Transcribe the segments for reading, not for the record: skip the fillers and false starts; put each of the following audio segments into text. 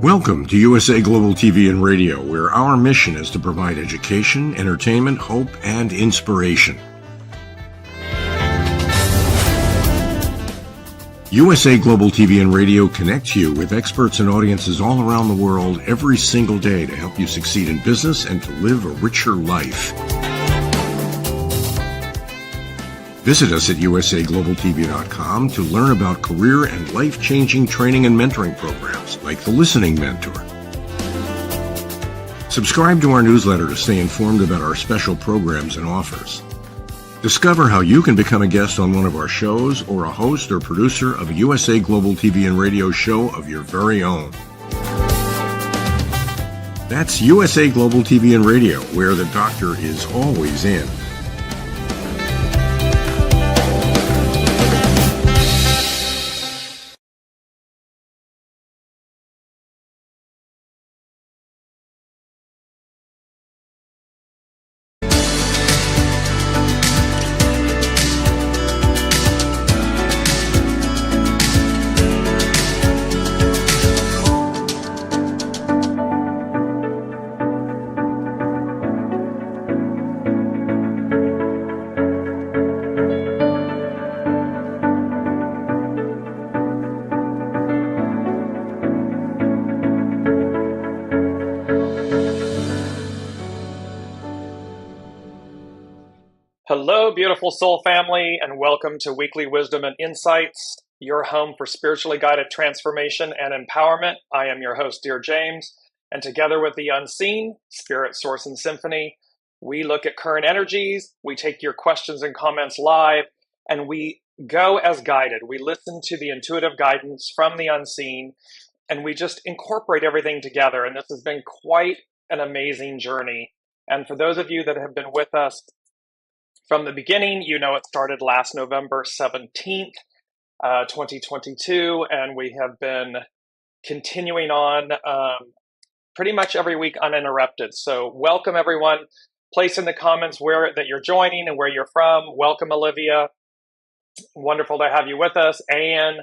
Welcome to USA Global TV and Radio, where our mission is to provide education, entertainment, hope, and inspiration. USA Global TV and Radio connects you with experts and audiences all around the world every single day to help you succeed in business and to live a richer life. Visit us at usaglobaltv.com to learn about career and life-changing training and mentoring programs like the Listening Mentor. Subscribe to our newsletter to stay informed about our special programs and offers. Discover how you can become a guest on one of our shows or a host or producer of a USA Global TV and Radio show of your very own. That's USA Global TV and Radio, where the doctor is always in. Hello, beautiful soul family, and welcome to Weekly Wisdom and Insights, your home for spiritually guided transformation and empowerment. I am your host, Dearjames, and together with the unseen, Spirit, Source, and Symphony, we look at current energies, we take your questions and comments live, and we go as guided. We listen to the intuitive guidance from the unseen, and we just incorporate everything together, and this has been quite an amazing journey. And for those of you that have been with us from the beginning, you know it started last November 17th, 2022, and we have been continuing on pretty much every week uninterrupted. So welcome, everyone. Place in the comments where that you're joining and where you're from. Welcome, Olivia. Wonderful to have you with us. Anne,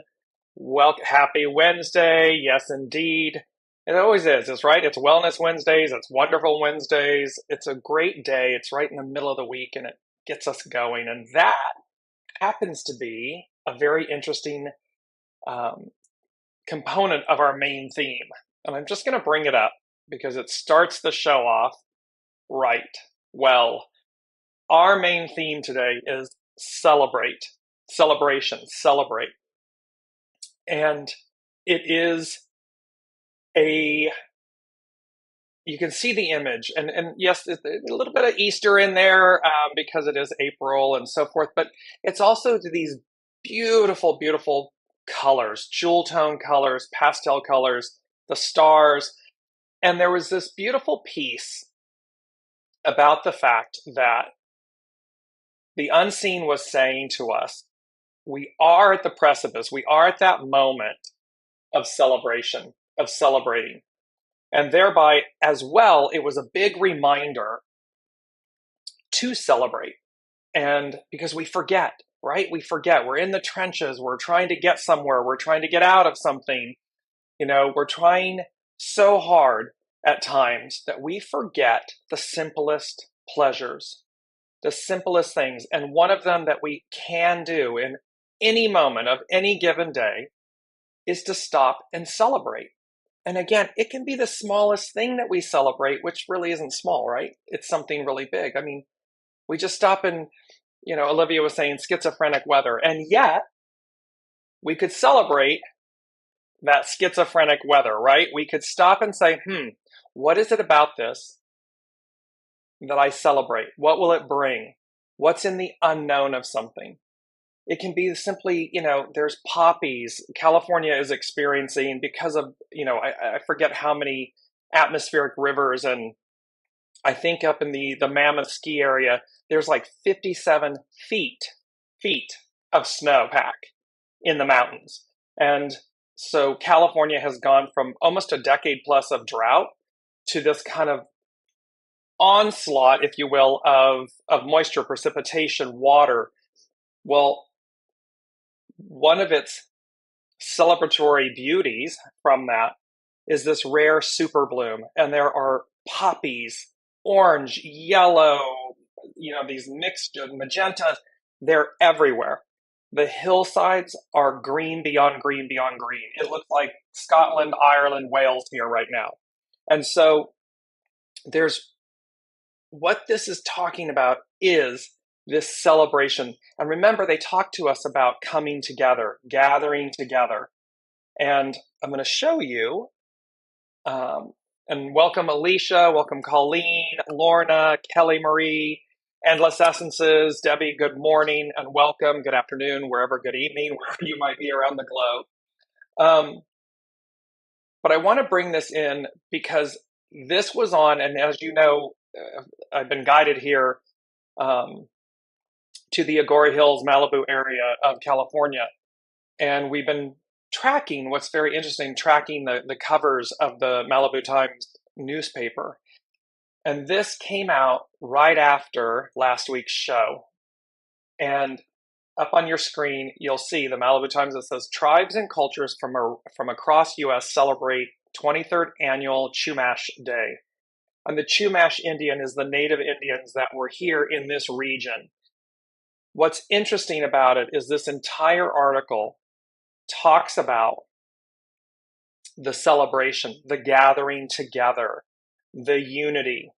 happy Wednesday. Yes, indeed. It always is. It's right. It's Wellness Wednesdays. It's Wonderful Wednesdays. It's a great day. It's right in the middle of the week, and it gets us going. And that happens to be a very interesting component of our main theme. And I'm just going to bring it up because it starts the show off right. Well, our main theme today is celebrate, celebration, celebrate. And it is you can see the image, and yes, a little bit of Easter in there because it is April and so forth, but it's also these beautiful, beautiful colors, jewel tone colors, pastel colors, the stars. And there was this beautiful piece about the fact that the unseen was saying to us, we are at the precipice, we are at that moment of celebration, of celebrating. And thereby, as well, it was a big reminder to celebrate. And because we forget, right? We forget. We're in the trenches. We're trying to get somewhere. We're trying to get out of something. You know, we're trying so hard at times that we forget the simplest pleasures, the simplest things. And one of them that we can do in any moment of any given day is to stop and celebrate. And again, it can be the smallest thing that we celebrate, which really isn't small, right? It's something really big. I mean, we just stop and, you know, Olivia was saying schizophrenic weather. And yet, we could celebrate that schizophrenic weather, right? We could stop and say, what is it about this that I celebrate? What will it bring? What's in the unknown of something? It can be simply, you know, there's poppies. California is experiencing because of, you know, I forget how many atmospheric rivers. And I think up in the Mammoth ski area, there's like 57 feet of snowpack in the mountains. And so California has gone from almost a decade plus of drought to this kind of onslaught, if you will, of moisture, precipitation, water. Well, one of its celebratory beauties from that is this rare super bloom, and there are poppies, orange, yellow, these mixed magentas. They're everywhere. The hillsides are green beyond green beyond green. It looks like Scotland, Ireland, Wales here right now. And so there's what this is talking about is this celebration. And remember, they talk to us about coming together, gathering together. And I'm going to show you, and welcome Alicia, welcome Colleen, Lorna, Kelly Marie, Endless Essences, Debbie, good morning and welcome, good afternoon, good evening, wherever you might be around the globe. But I want to bring this in because this was on, and as you know, I've been guided here to the Agora Hills, Malibu area of California. And we've been tracking what's very interesting, tracking the covers of the Malibu Times newspaper. And this came out right after last week's show. And up on your screen, you'll see the Malibu Times that says, tribes and cultures from across U.S. celebrate 23rd annual Chumash Day. And the Chumash Indian is the native Indians that were here in this region. What's interesting about it is this entire article talks about the celebration, the gathering together, the unity.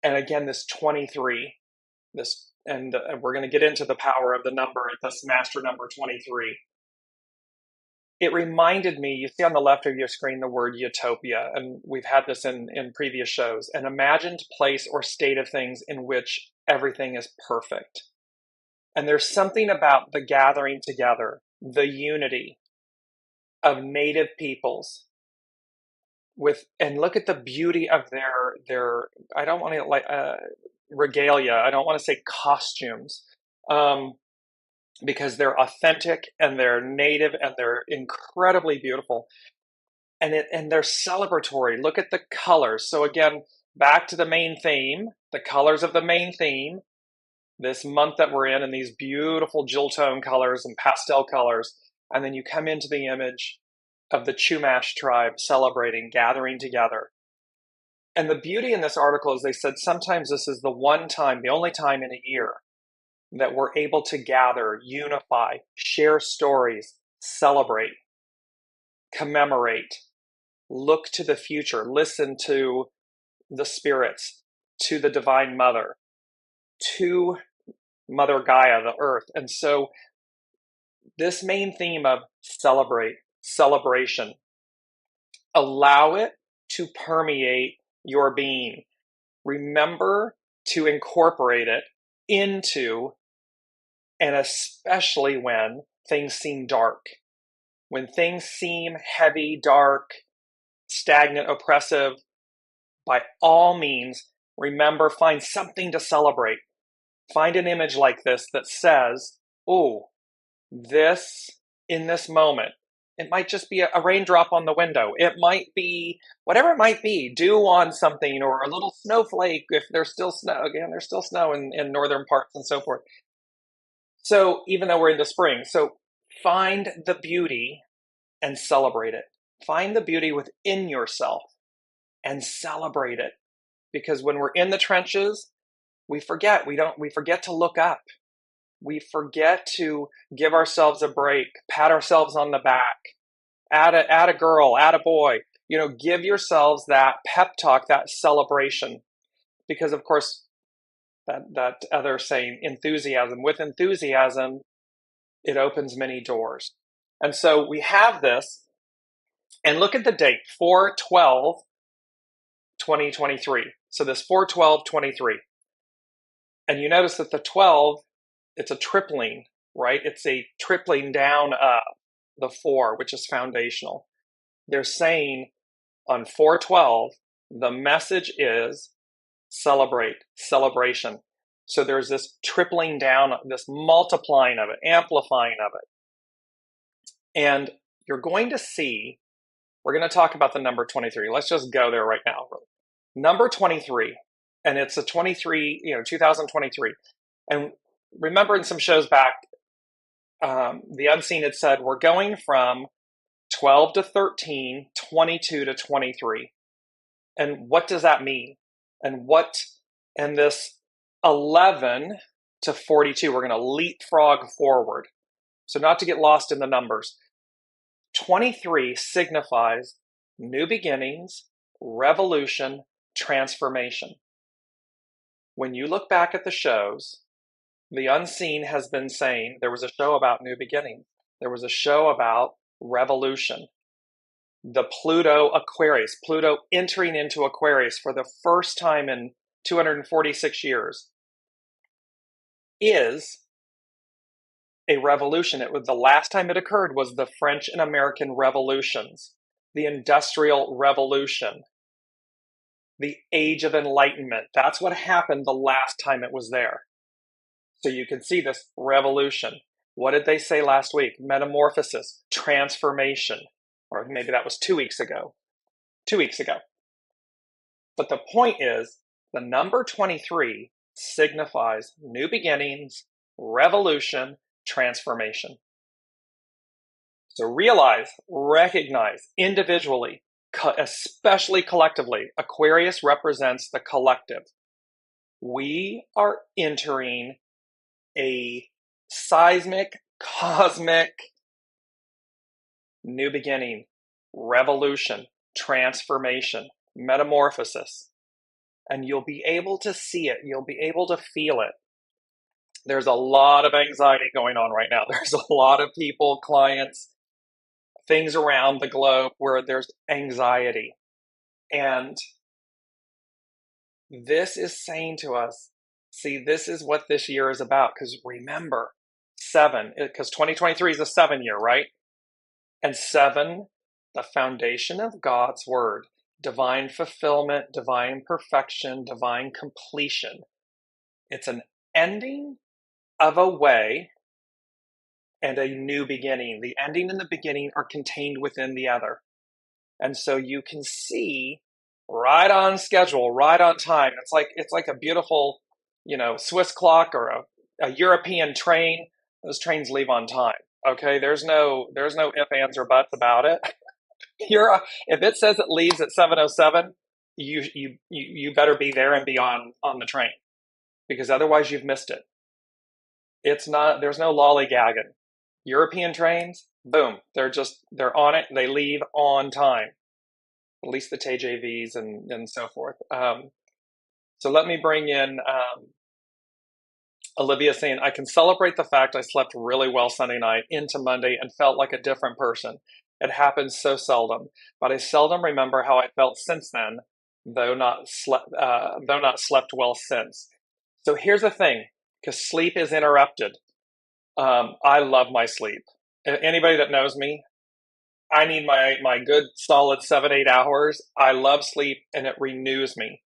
And again, this 23, and we're going to get into the power of the number, this master number 23. It reminded me, you see on the left of your screen the word utopia, and we've had this in previous shows, an imagined place or state of things in which everything is perfect. And there's something about the gathering together, the unity of native peoples and look at the beauty of their I don't want to regalia, I don't want to say costumes, because they're authentic and they're native and they're incredibly beautiful. And they're celebratory. Look at the colors. So again, back to the main theme, the colors of the main theme, this month that we're in, and these beautiful jewel tone colors and pastel colors. And then you come into the image of the Chumash tribe celebrating, gathering together. And the beauty in this article is they said sometimes this is the only time in a year that we're able to gather, unify, share stories, celebrate, commemorate, look to the future, listen to the spirits, to the Divine Mother, to Mother Gaia, the earth. And so this main theme of celebration, allow it to permeate your being. Remember to incorporate it into, and especially when things seem dark, when things seem heavy, dark, stagnant, oppressive, by all means, remember, find something to celebrate. Find an image like this that says, oh, this, in this moment, it might just be a raindrop on the window. It might be, whatever it might be, dew on something or a little snowflake if there's still snow. Again, there's still snow in northern parts and so forth. So even though we're into spring, so find the beauty and celebrate it. Find the beauty within yourself and celebrate it. Because when we're in the trenches, we forget. We forget to look up. We forget to give ourselves a break, pat ourselves on the back, add a girl, add a boy. Give yourselves that pep talk, that celebration. Because of course, that other saying, enthusiasm. With enthusiasm, it opens many doors. And so we have this, and look at the date, 4/12/2023. So this 4/12/23. And you notice that the 12, it's a tripling, right? It's a tripling down of the 4, which is foundational. They're saying on 4/12, the message is celebration. So there's this tripling down, this multiplying of it, amplifying of it. And you're going to see, we're going to talk about the number 23. Let's just go there right now. Number 23, and it's a 2023. And remember in some shows back, The Unseen had said, we're going from 12 to 13, 22 to 23. And what does that mean? And this 11 to 42, we're going to leapfrog forward. So not to get lost in the numbers. 23 signifies new beginnings, revolution, transformation. When you look back at the shows, the unseen has been saying there was a show about new beginnings. There was a show about revolution. The Pluto Aquarius, Pluto entering into Aquarius for the first time in 246 years, is a revolution. The last time it occurred was the French and American revolutions, the Industrial Revolution, the Age of Enlightenment. That's what happened the last time it was there. So you can see this revolution. What did they say last week? Metamorphosis, transformation. Or maybe that was 2 weeks ago. 2 weeks ago. But the point is, the number 23 signifies new beginnings, revolution, transformation. So realize, recognize individually, especially collectively, Aquarius represents the collective. We are entering a seismic, cosmic new beginning, revolution, transformation, metamorphosis. And you'll be able to see it. You'll be able to feel it. There's a lot of anxiety going on right now. There's a lot of people, clients, things around the globe where there's anxiety. And this is saying to us, see, this is what this year is about. Because remember, 7, because 2023 is a 7 year, right? And 7, the foundation of God's word, divine fulfillment, divine perfection, divine completion. It's an ending of a way and a new beginning. The ending and the beginning are contained within the other. And so you can see right on schedule, right on time. It's like a beautiful, Swiss clock or a European train. Those trains leave on time. Okay, there's no ifs, ands, or buts about it. If it says it leaves at 7:07, you better be there and be on the train, because otherwise you've missed it. There's no lollygagging. European trains, boom, they're on it. They leave on time. At least the TJVs and so forth. So let me bring in Olivia saying, I can celebrate the fact I slept really well Sunday night into Monday and felt like a different person. It happens so seldom, but I seldom remember how I felt since then, though not slept well since. So here's the thing, because sleep is interrupted. I love my sleep. Anybody that knows me, I need my good solid 7-8 hours. I love sleep and it renews me.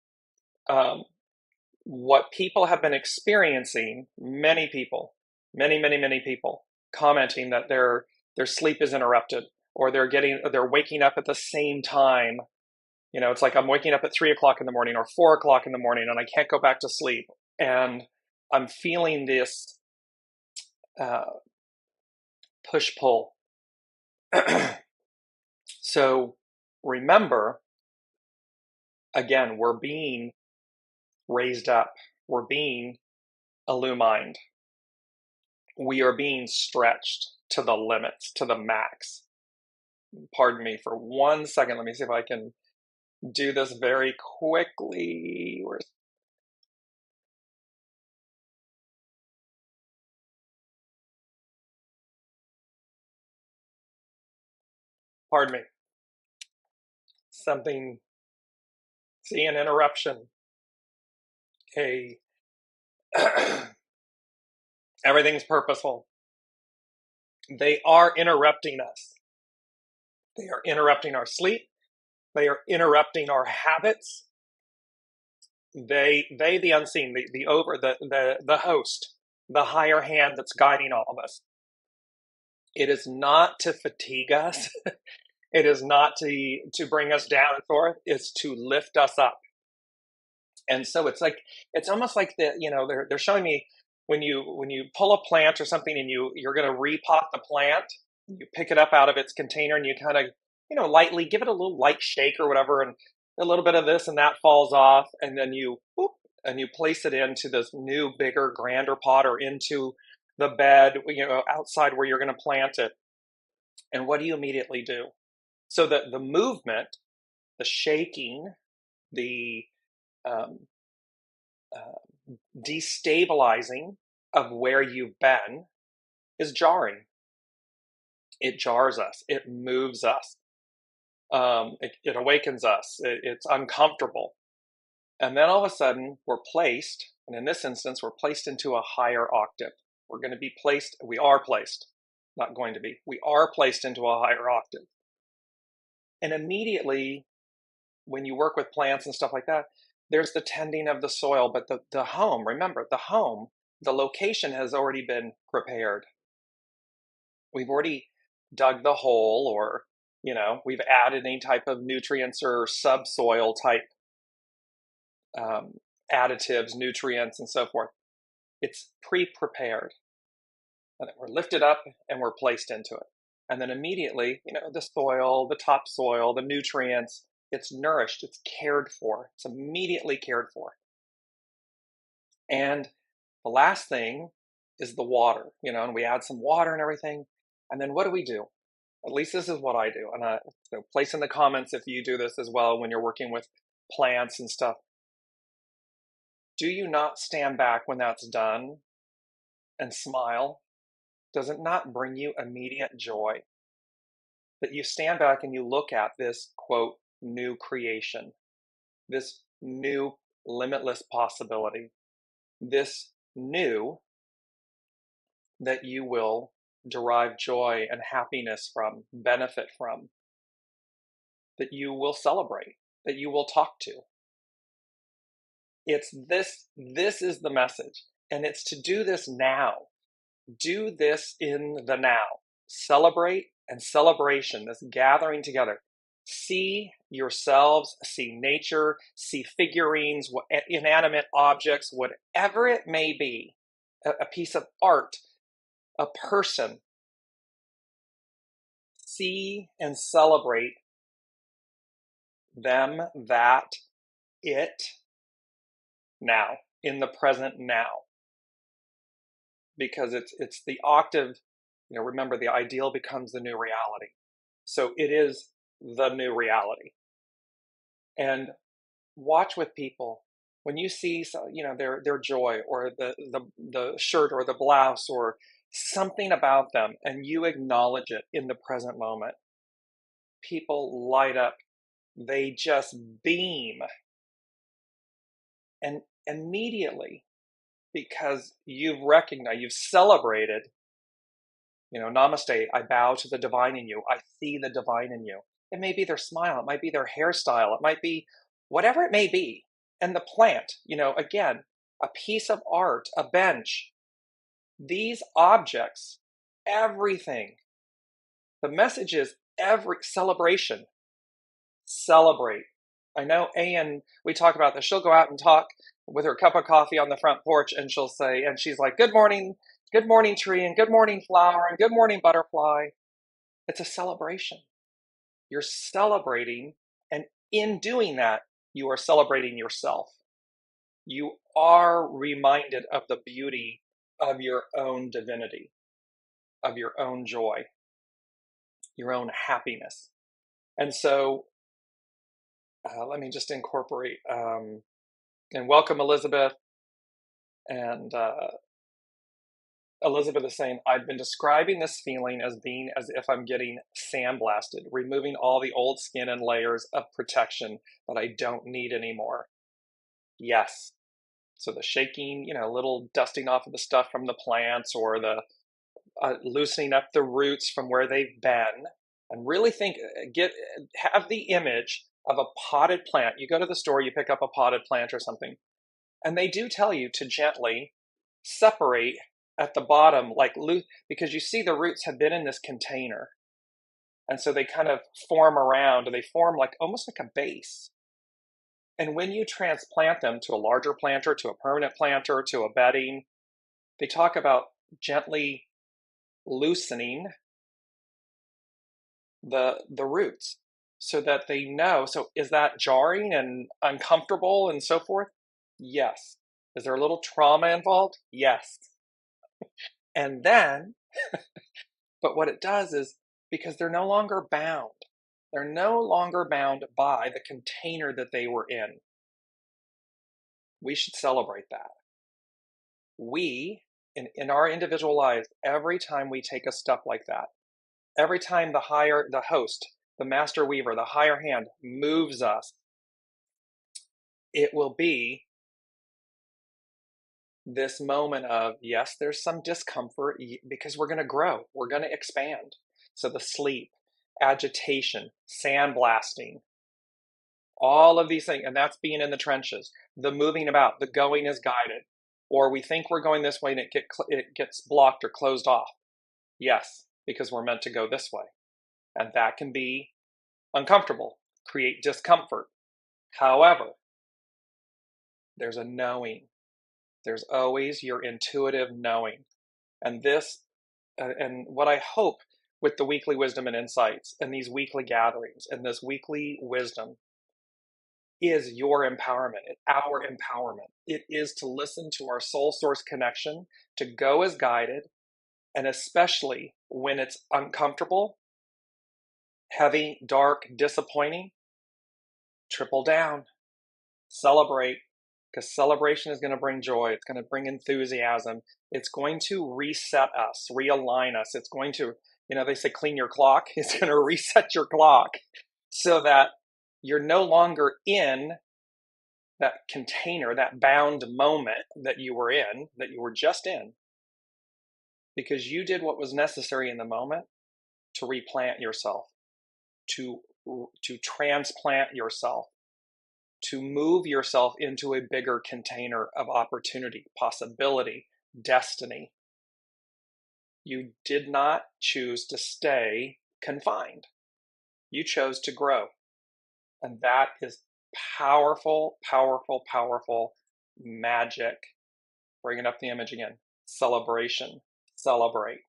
What people have been experiencing, many people, many people commenting that their sleep is interrupted, or they're waking up at the same time. It's like I'm waking up at 3 o'clock in the morning or 4 o'clock in the morning and I can't go back to sleep. And I'm feeling this push-pull. So remember, again, we're being raised up. We're being illumined. We are being stretched to the limits, to the max. Pardon me for 1 second. Let me see if I can do this very quickly. Pardon me. See an interruption. Everything's purposeful. They are interrupting us. They are interrupting our sleep. They are interrupting our habits. They the unseen, the host, the higher hand that's guiding all of us. It is not to fatigue us. It is not to bring us down and forth. It's to lift us up. And so it's almost like they're showing me when you pull a plant or something and you're going to repot the plant, You pick it up out of its container and you kind of, lightly give it a little light shake or whatever, and a little bit of this and that falls off, and then you whoop, and you place it into this new, bigger, grander pot or into the bed, outside where you're going to plant it. And what do you immediately do? So the movement, the shaking, the um, destabilizing of where you've been is jarring. It jars us. It moves us. It awakens us. It's uncomfortable. And then all of a sudden, we're placed, and in this instance, we're placed into a higher octave. We are placed, not going to be. We are placed into a higher octave. And immediately, when you work with plants and stuff like that, there's the tending of the soil, but the home, remember, the location has already been prepared. We've already dug the hole, or, we've added any type of nutrients or subsoil type additives, nutrients, and so forth. It's pre-prepared. And then we're lifted up and we're placed into it. And then immediately, the soil, the topsoil, the nutrients, it's nourished, it's cared for, it's immediately cared for. And the last thing is the water, and we add some water and everything. And then what do we do? At least this is what I do. And place in the comments if you do this as well when you're working with plants and stuff. Do you not stand back when that's done and smile? Does it not bring you immediate joy that you stand back and you look at this, quote, new creation, this new limitless possibility, this new that you will derive joy and happiness from, benefit from, that you will celebrate, that you will talk to? It's this is the message. And it's to do this now. Do this in the now. Celebrate and celebration, this gathering together. See yourselves, see nature, see figurines, inanimate objects, whatever it may be, a piece of art, a person. See and celebrate them, that, it, now, in the present now. Because it's the octave, remember, the ideal becomes the new reality. So it is the new reality. And watch with people when you see, their joy, or the shirt or the blouse or something about them, and you acknowledge it in the present moment. People light up. They just beam. And immediately, because you've recognized, you've celebrated, namaste, I bow to the divine in you. I see the divine in you. It may be their smile. It might be their hairstyle. It might be whatever it may be. And the plant, again, a piece of art, a bench, these objects, everything. The message is every celebration. Celebrate. I know Anne, we talk about this. She'll go out and talk with her cup of coffee on the front porch, and she's like, good morning tree, and good morning flower, and good morning butterfly. It's a celebration. You're celebrating, and in doing that, you are celebrating yourself. You are reminded of the beauty of your own divinity, of your own joy, your own happiness. And so, let me just incorporate, and welcome Elizabeth. And Elizabeth is saying, I've been describing this feeling as being as if I'm getting sandblasted, removing all the old skin and layers of protection that I don't need anymore. Yes. So the shaking, a little dusting off of the stuff from the plants, or the loosening up the roots from where they've been, and really have the image of a potted plant. You go to the store, you pick up a potted plant or something, and they do tell you to gently separate at the bottom, because you see the roots have been in this container. And so they kind of form around, and they form almost like a base. And when you transplant them to a larger planter, to a permanent planter, to a bedding, they talk about gently loosening the roots so that they know. So is that jarring and uncomfortable and so forth? Yes. Is there a little trauma involved? Yes. And then, but what it does is because they're no longer bound, they're no longer bound by the container that they were in. We should celebrate that. We, in our individual lives, every time we take a step like that, every time the host, the master weaver, the higher hand moves us, it will be this moment of, yes, there's some discomfort because we're going to grow, we're going to expand. So the sleep, agitation, sandblasting, all of these things, and that's being in the trenches, the moving about, the going is guided, or we think we're going this way and it gets blocked or closed off. Yes, because we're meant to go this way. And that can be uncomfortable, create discomfort. However, there's a knowing. There's always your intuitive knowing. And and what I hope with the weekly wisdom and insights and these weekly gatherings and this weekly wisdom is your empowerment, our empowerment. It is to listen to our soul source connection, to go as guided, and especially when it's uncomfortable, heavy, dark, disappointing, triple down, celebrate, because celebration is going to bring joy. It's going to bring enthusiasm. It's going to reset us, realign us. It's going to, they say clean your clock. It's going to reset your clock so that you're no longer in that container, that bound moment that you were in, that you were just in, because you did what was necessary in the moment to replant yourself, to transplant yourself, to move yourself into a bigger container of opportunity, possibility, destiny. You did not choose to stay confined. You chose to grow. And that is powerful, powerful, powerful magic. Bringing up the image again. Celebration. Celebrate.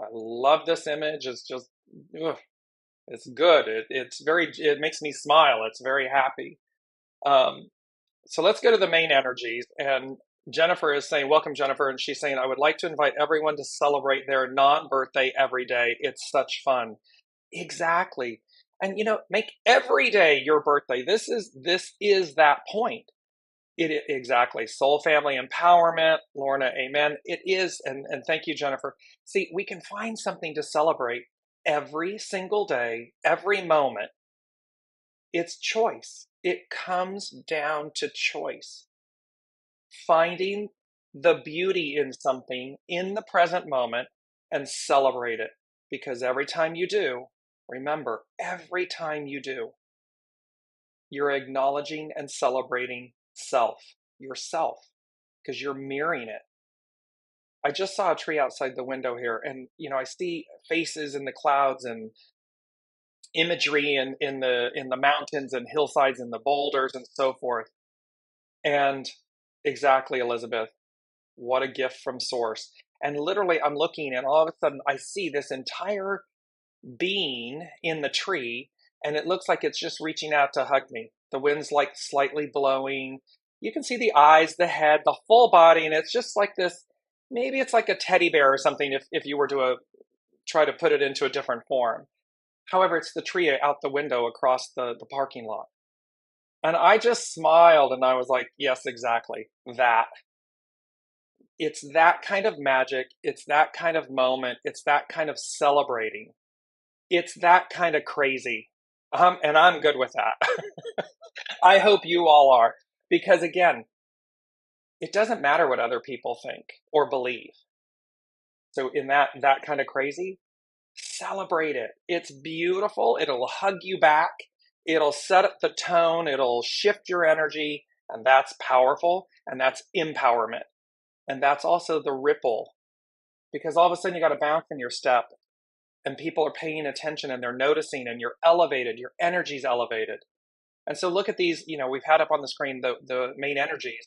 I love this image. It's just, it's good. It makes me smile. It's very happy. So let's go to the main energies. And Jennifer is saying, welcome, Jennifer. And she's saying, I would like to invite everyone to celebrate their non-birthday every day. It's such fun. Exactly. And, make every day your birthday. This is that point. Exactly. Soul family empowerment. Lorna, amen. It is. And thank you, Jennifer. See, we can find something to celebrate every single day, every moment. It's choice. It comes down to choice. Finding the beauty in something in the present moment and celebrate it. Because every time you do, remember, every time you do, you're acknowledging and celebrating yourself, because you're mirroring it. I just saw a tree outside the window here, and I see faces in the clouds and imagery in the mountains and hillsides and the boulders and so forth. And exactly, Elizabeth, what a gift from source. And literally I'm looking and all of a sudden I see this entire being in the tree, and it looks like it's just reaching out to hug me. The wind's like slightly blowing. You can see the eyes, the head, the full body, and it's just like this. Maybe it's like a teddy bear or something if you were to try to put it into a different form. However, it's the tree out the window across the parking lot. And I just smiled and I was like, yes, exactly. That. It's that kind of magic. It's that kind of moment. It's that kind of celebrating. It's that kind of crazy. And I'm good with that. I hope you all are. Because again, it doesn't matter what other people think or believe. So in that kind of crazy, celebrate it. It's beautiful. It'll hug you back. It'll set up the tone. It'll shift your energy. And that's powerful. And that's empowerment. And that's also the ripple. Because all of a sudden you got a bounce in your step. And people are paying attention and they're noticing, and you're elevated. Your energy's elevated. And so look at these, we've had up on the screen the main energies.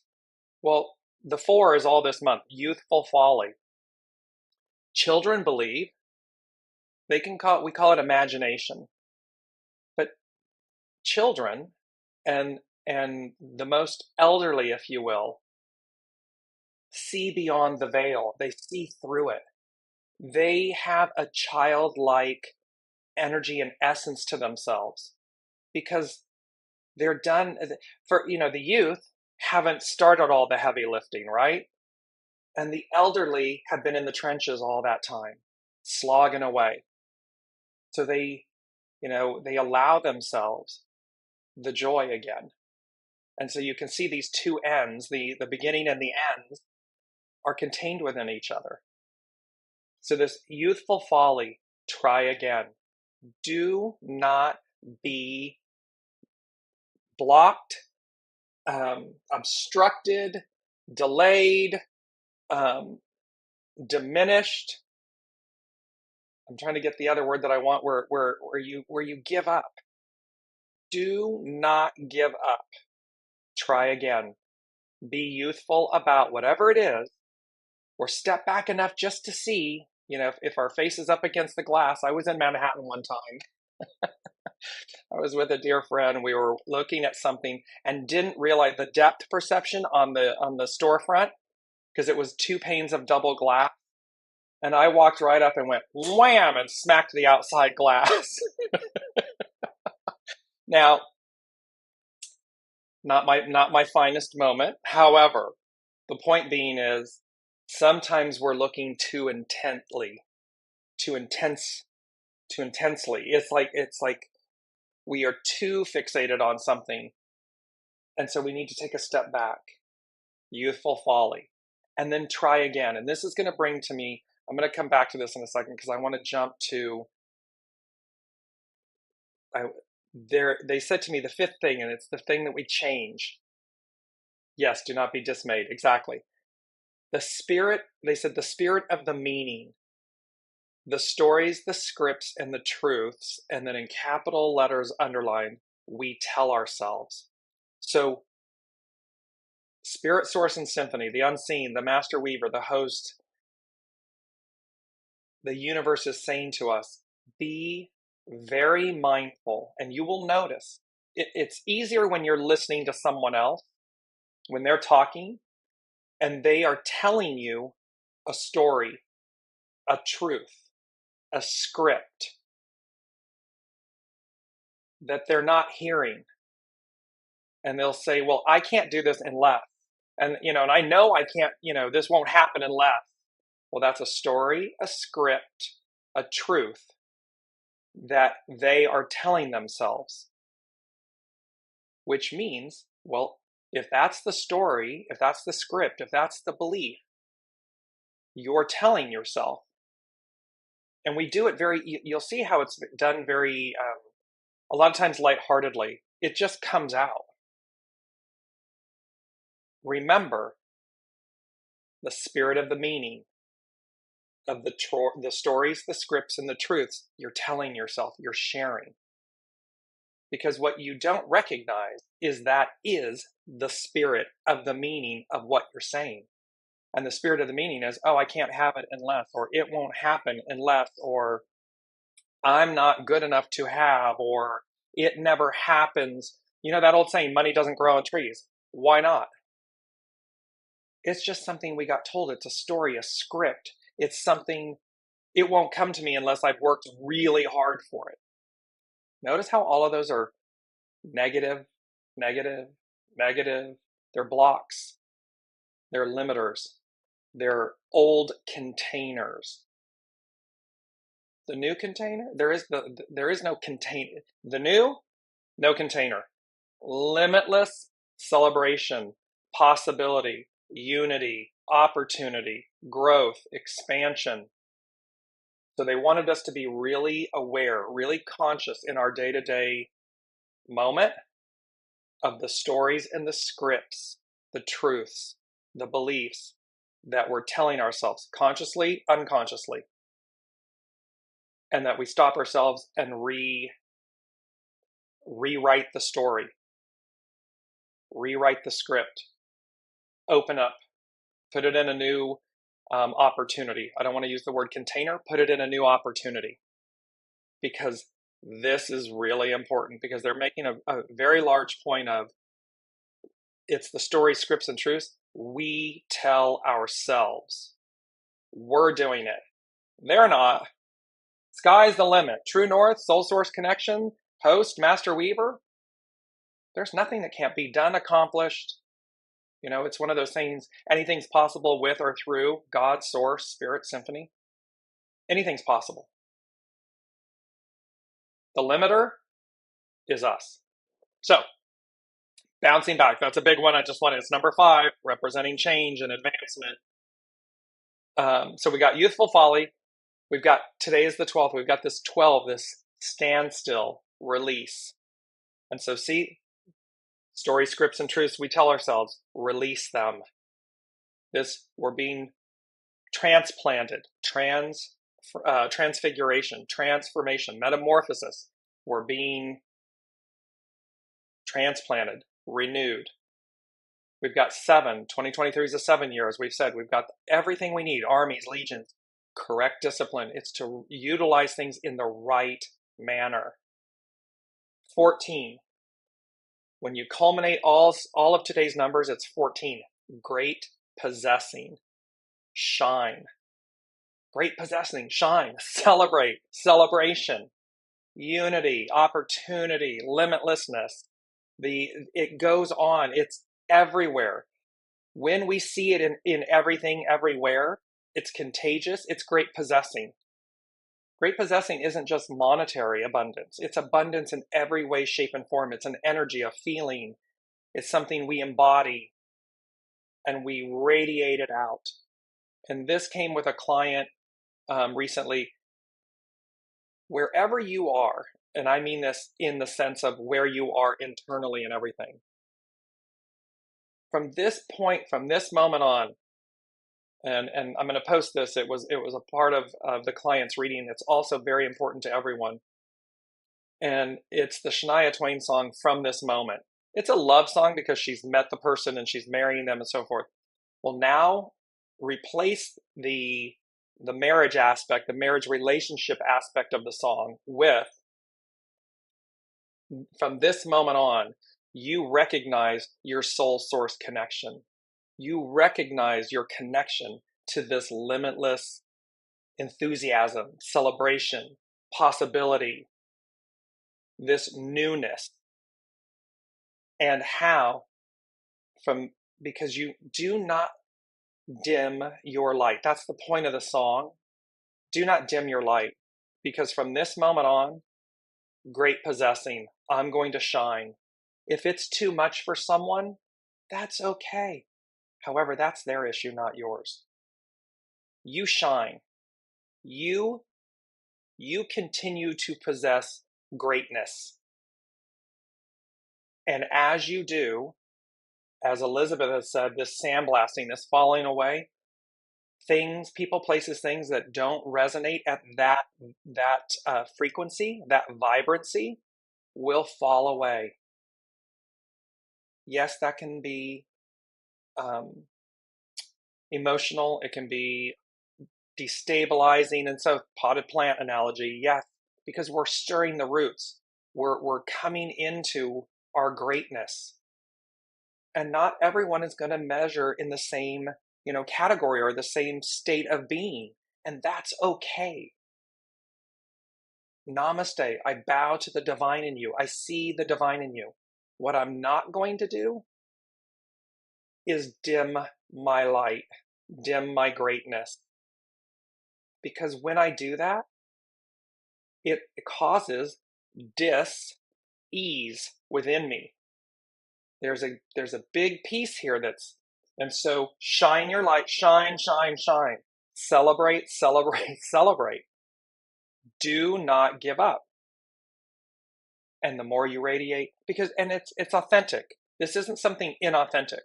Well, the 4 is all this month. Youthful folly. Children believe we call it imagination. But children and the most elderly, if you will, see beyond the veil. They see through it. They have a childlike energy and essence to themselves because they're done for, the youth haven't started all the heavy lifting, right? And the elderly have been in the trenches all that time, slogging away. So they allow themselves the joy again. And so you can see these two ends, the beginning and the end, are contained within each other. So this youthful folly, try again. Do not be blocked, obstructed, delayed, diminished. I'm trying to get the other word that I want where you give up. Do not give up. Try again. Be youthful about whatever it is, or step back enough just to see, if our face is up against the glass. I was in Manhattan one time. I was with a dear friend. We were looking at something and didn't realize the depth perception on the storefront because it was two panes of double glass. And I walked right up and went wham and smacked the outside glass. Now, not my finest moment. However, the point being is sometimes we're looking too intensely. It's like we are too fixated on something. And so we need to take a step back. Youthful folly. And then try again. And this is going to bring to me, I'm going to come back to this in a second because I want to jump to, they said to me the fifth thing, and it's the thing that we change. Yes, do not be dismayed. Exactly. The spirit, they said the spirit of the meaning, the stories, the scripts, and the truths, and then in capital letters underlined, we tell ourselves. So spirit, source, and symphony, the unseen, the master weaver, the host, the universe is saying to us, be very mindful. And you will notice it's easier when you're listening to someone else, when they're talking and they are telling you a story, a truth, a script that they're not hearing. And they'll say, well, I can't do this unless, and I know I can't, this won't happen unless. Well, that's a story, a script, a truth that they are telling themselves. Which means, well, if that's the story, if that's the script, if that's the belief, you're telling yourself. And we do it you'll see how it's done very, a lot of times lightheartedly. It just comes out. Remember the spirit of the meaning of the stories, the scripts, and the truths you're telling yourself, you're sharing. Because what you don't recognize is that is the spirit of the meaning of what you're saying. And the spirit of the meaning is, oh, I can't have it unless, or it won't happen unless, or I'm not good enough to have, or it never happens. You know that old saying, money doesn't grow on trees. Why not? It's just something we got told. It's a story, a script. It's something, it won't come to me unless I've worked really hard for it. Notice how all of those are negative, negative, negative. They're blocks. They're limiters. They're old containers. The new container, there is no container. The new, no container. Limitless celebration, possibility, unity, opportunity, growth, expansion. So they wanted us to be really aware, really conscious in our day-to-day moment of the stories and the scripts, the truths, the beliefs that we're telling ourselves consciously, unconsciously. And that we stop ourselves and rewrite the story, rewrite the script, open up, put it in a new opportunity. I don't want to use the word container, put it in a new opportunity. because this is really important, because they're making a very large point of it's the story, scripts, and truths we tell ourselves. We're doing it. They're not. Sky's the limit. True North, Soul Source Connection, Host, Master Weaver. There's nothing that can't be done, accomplished. You know, it's one of those things, anything's possible with or through God, Source, Spirit, Symphony. Anything's possible. The limiter is us. So, bouncing back, that's a big one. I just wanted, it's number 5, representing change and advancement. So we got youthful folly. We've got, today is the 12th. We've got this 12, this standstill, release. And so see, story, scripts, and truths, we tell ourselves, release them. This, we're being transplanted, transfiguration, transformation, metamorphosis. We're being transplanted, renewed. We've got 7. 2023 is a 7 year, as we've said. We've got everything we need, armies, legions, correct discipline. It's to utilize things in the right manner. 14. When you culminate all of today's numbers, it's 14. Great possessing. Shine. Great possessing. Shine. Celebrate. Celebration. Unity. Opportunity. Limitlessness. It goes on. It's everywhere. When we see it in everything, everywhere, it's contagious. It's great possessing. Great possessing isn't just monetary abundance. It's abundance in every way, shape, and form. It's an energy, a feeling. It's something we embody and we radiate it out. And this came with a client recently. Wherever you are, and I mean this in the sense of where you are internally and everything, from this point, from this moment on, and I'm going to post this. It was a part of the client's reading. It's also very important to everyone. And it's the Shania Twain song, From This Moment. It's a love song because she's met the person and she's marrying them and so forth. Well, now replace the marriage aspect, the marriage relationship aspect of the song with, from this moment on, you recognize your soul source connection. You recognize your connection to this limitless enthusiasm, celebration, possibility, this newness. And how, because you do not dim your light. That's the point of the song. Do not dim your light, because from this moment on, great possessing, I'm going to shine. If it's too much for someone, that's okay. However, that's their issue, not yours. You shine. You continue to possess greatness. And as you do, as Elizabeth has said, this sandblasting, this falling away, things, people, places, things that don't resonate at that frequency, that vibrancy, will fall away. Yes, that can be emotional. It can be destabilizing. And so, potted plant analogy, yes, because we're stirring the roots. We're coming into our greatness. And not everyone is going to measure in the same, category or the same state of being. And that's okay. Namaste. I bow to the divine in you. I see the divine in you. What I'm not going to do is dim my light, dim my greatness. Because when I do that, it causes dis-ease within me. There's a big piece here and so shine your light, shine, shine, shine. Celebrate, celebrate, celebrate. Do not give up. And the more you radiate, and it's authentic. This isn't something inauthentic.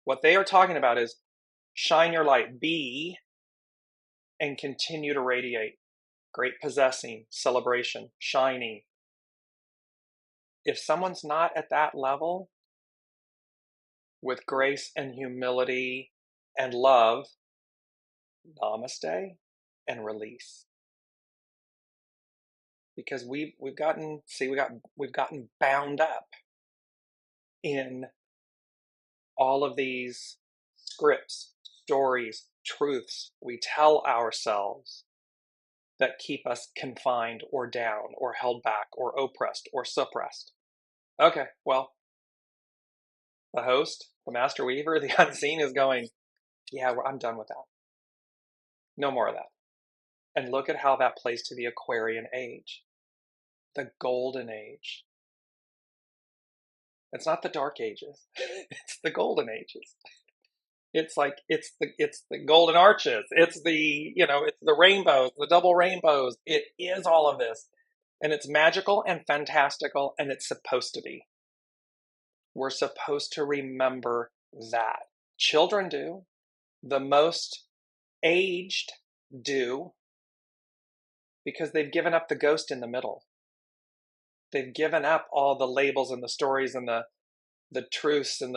What they are talking about is shine your light, be, and continue to radiate. Great possessing, celebration, shining. If someone's not at that level, with grace and humility and love, namaste and release. because we've gotten bound up in all of these scripts, stories, truths we tell ourselves that keep us confined or down or held back or oppressed or suppressed. Okay, well, the host, the master weaver, the unseen is going, yeah, I'm done with that. No more of that. And look at how that plays to the Aquarian age, the golden age. It's not the dark ages. It's the golden ages. It's like it's the golden arches. It's it's the rainbows, the double rainbows. It is all of this. And it's magical and fantastical, and it's supposed to be. We're supposed to remember that. Children do. The most aged do, because they've given up the ghost in the middle. They've given up all the labels and the stories and the truths and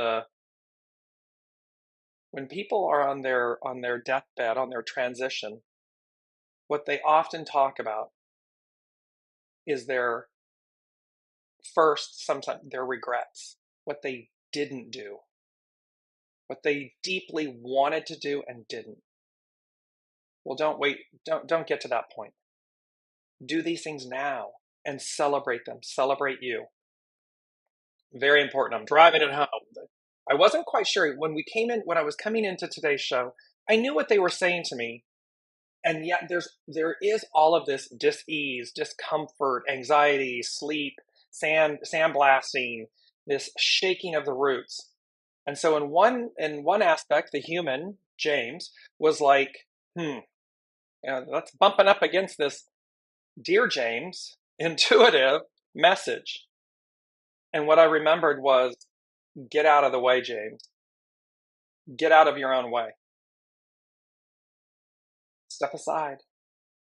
when people are on their deathbed, on their transition, what they often talk about is sometimes their regrets, what they didn't do, what they deeply wanted to do and didn't. Well, don't get to that point. Do these things now and celebrate them. Celebrate you. Very important. I'm driving it home. I wasn't quite sure when I was coming into today's show, I knew what they were saying to me. And yet there is all of this dis-ease, discomfort, anxiety, sleep, sandblasting, this shaking of the roots. And so in one aspect, the human, James, was like, that's bumping up against this Dearjames intuitive message. And what I remembered was, get out of the way, James. Get out of your own way. Step aside.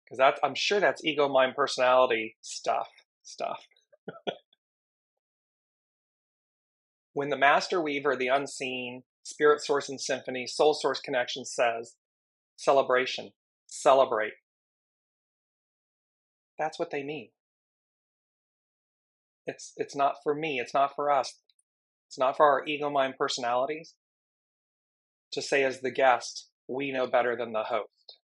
Because I'm sure that's ego, mind, personality stuff. When the master weaver, the unseen, spirit source and symphony, soul source connection says, celebration, celebrate. That's what they mean. It's not for me. It's not for us. It's not for our ego, mind, personalities to say as the guest, we know better than the host.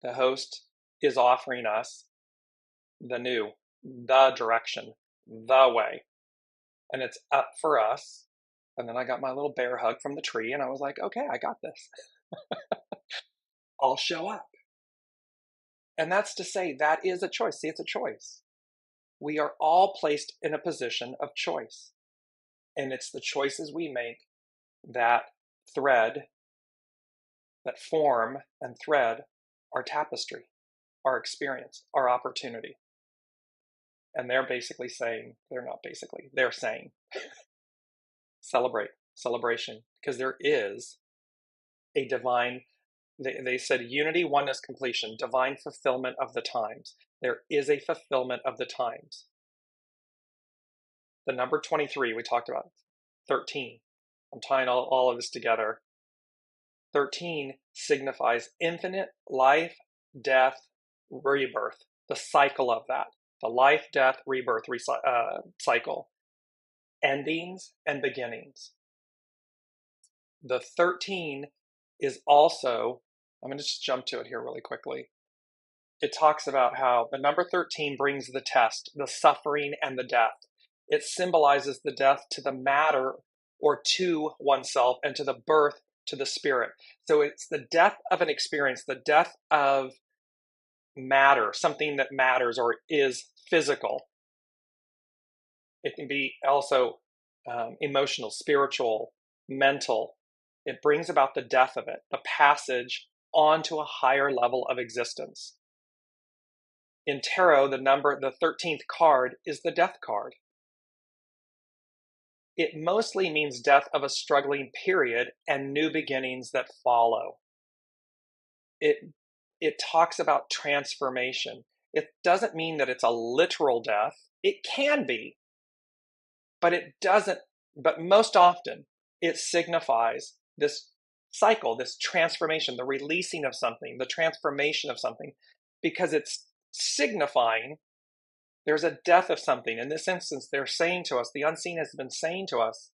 The host is offering us the new, the direction, the way. And it's up for us. And then I got my little bear hug from the tree and I was like, okay, I got this. I'll show up. And that's to say that is a choice. See, it's a choice. We are all placed in a position of choice. And it's the choices we make that form and thread our tapestry, our experience, our opportunity. And they're saying, celebration, because there is a divine, they said unity, oneness, completion, divine fulfillment of the times. There is a fulfillment of the times. The number 23 we talked about, 13. I'm tying all of this together. 13 signifies infinite life, death, rebirth, the cycle of that, the life, death, rebirth cycle, endings and beginnings. The 13 is also, I'm going to just jump to it here really quickly. It talks about how the number 13 brings the test, the suffering, and the death. It symbolizes the death to the matter or to oneself, and to the birth to the spirit. So it's the death of an experience, the death of matter, something that matters or is physical. It can be also emotional, spiritual, mental. It brings about the death of it, the passage onto a higher level of existence. In tarot, the 13th card is the death card. It mostly means death of a struggling period and new beginnings that follow. It talks about transformation. It doesn't mean that it's a literal death. It can be, but it doesn't. But most often, it signifies this cycle, this transformation, the releasing of something, the transformation of something, because it's signifying there's a death of something. In this instance, they're saying to us, the unseen has been saying to us,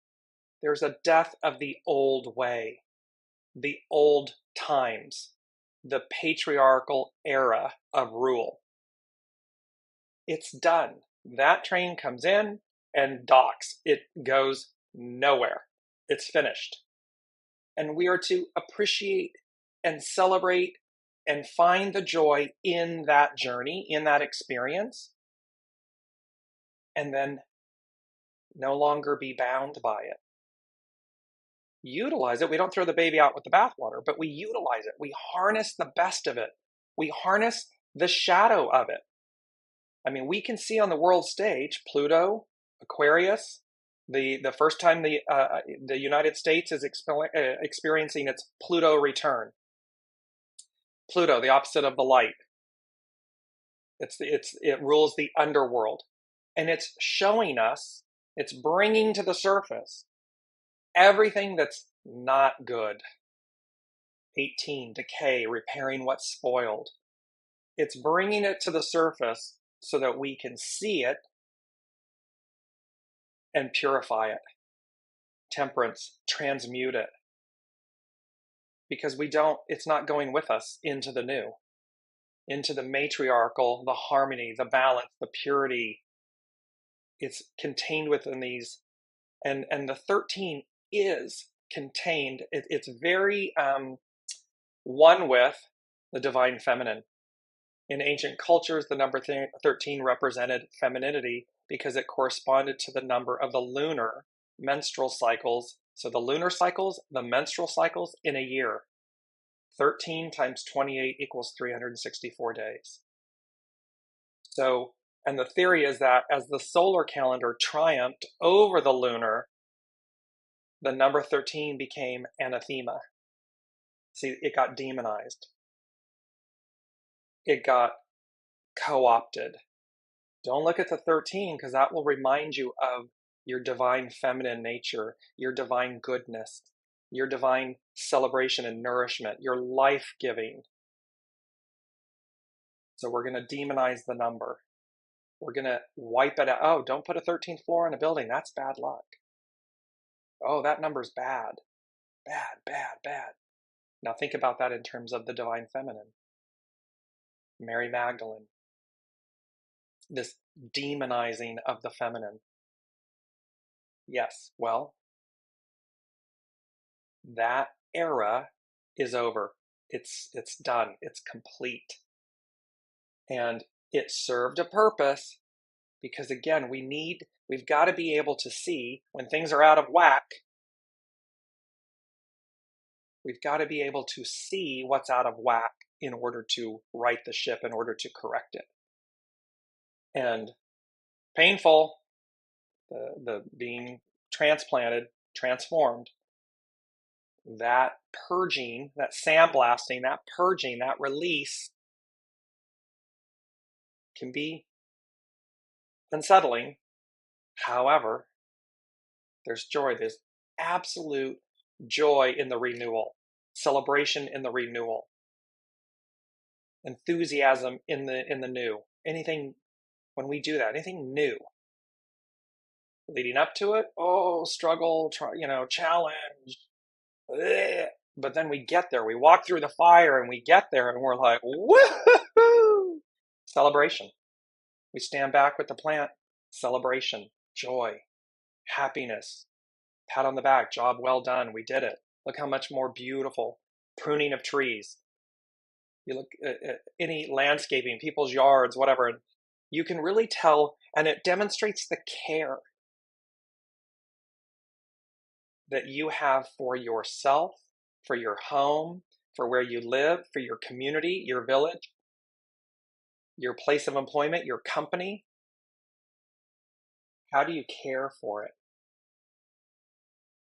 there's a death of the old way, the old times, the patriarchal era of rule. It's done. That train comes in and docks. It goes nowhere. It's finished. And we are to appreciate and celebrate and find the joy in that journey, in that experience, and then no longer be bound by it. Utilize it. We don't throw the baby out with the bathwater, but we utilize it. We harness the best of it. We harness the shadow of it. I mean, we can see on the world stage Pluto, Aquarius, the first time the United States is experiencing its Pluto return. Pluto, the opposite of the light. It rules the underworld, and it's showing us, it's bringing to the surface everything that's not good. 18, decay, repairing what's spoiled. It's bringing it to the surface so that we can see it and purify it. Temperance, transmute it. Because it's not going with us into the new, into the matriarchal, the harmony, the balance, the purity. It's contained within these. And the 13 is contained. It's very one with the divine feminine. In ancient cultures, the number 13 represented femininity because it corresponded to the number of the lunar menstrual cycles. So the lunar cycles, the menstrual cycles in a year. 13 times 28 equals 364 days. So, and the theory is that as the solar calendar triumphed over the lunar, the number 13 became anathema. See, it got demonized. It got co-opted. Don't look at the 13 because that will remind you of your divine feminine nature, your divine goodness, your divine celebration and nourishment, your life-giving. So we're going to demonize the number. We're going to wipe it out. Oh, don't put a 13th floor in a building. That's bad luck. Oh, that number's bad. Bad, bad, bad. Now think about that in terms of the divine feminine. Mary Magdalene. This demonizing of the feminine. Yes, well, that era is over. It's done. It's complete. And it served a purpose because, again, we've got to be able to see when things are out of whack. We've got to be able to see what's out of whack in order to right the ship, in order to correct it. And painful, the being transplanted, transformed, that purging, that sandblasting, that purging, that release can be unsettling. However, there's joy. There's absolute joy in the renewal, celebration in the renewal, enthusiasm in the new. Anything, when we do that, anything new, leading up to it, struggle, challenge, bleh. But then we get there, we walk through the fire and we get there and we're like, woohoo! Celebration. We stand back with the plant, celebration, joy, happiness, pat on the back, job well done, we did it. Look how much more beautiful. Pruning of trees. You look at any landscaping, people's yards, whatever, and you can really tell, and it demonstrates the care that you have for yourself, for your home, for where you live, for your community, your village, your place of employment, your company. How do you care for it?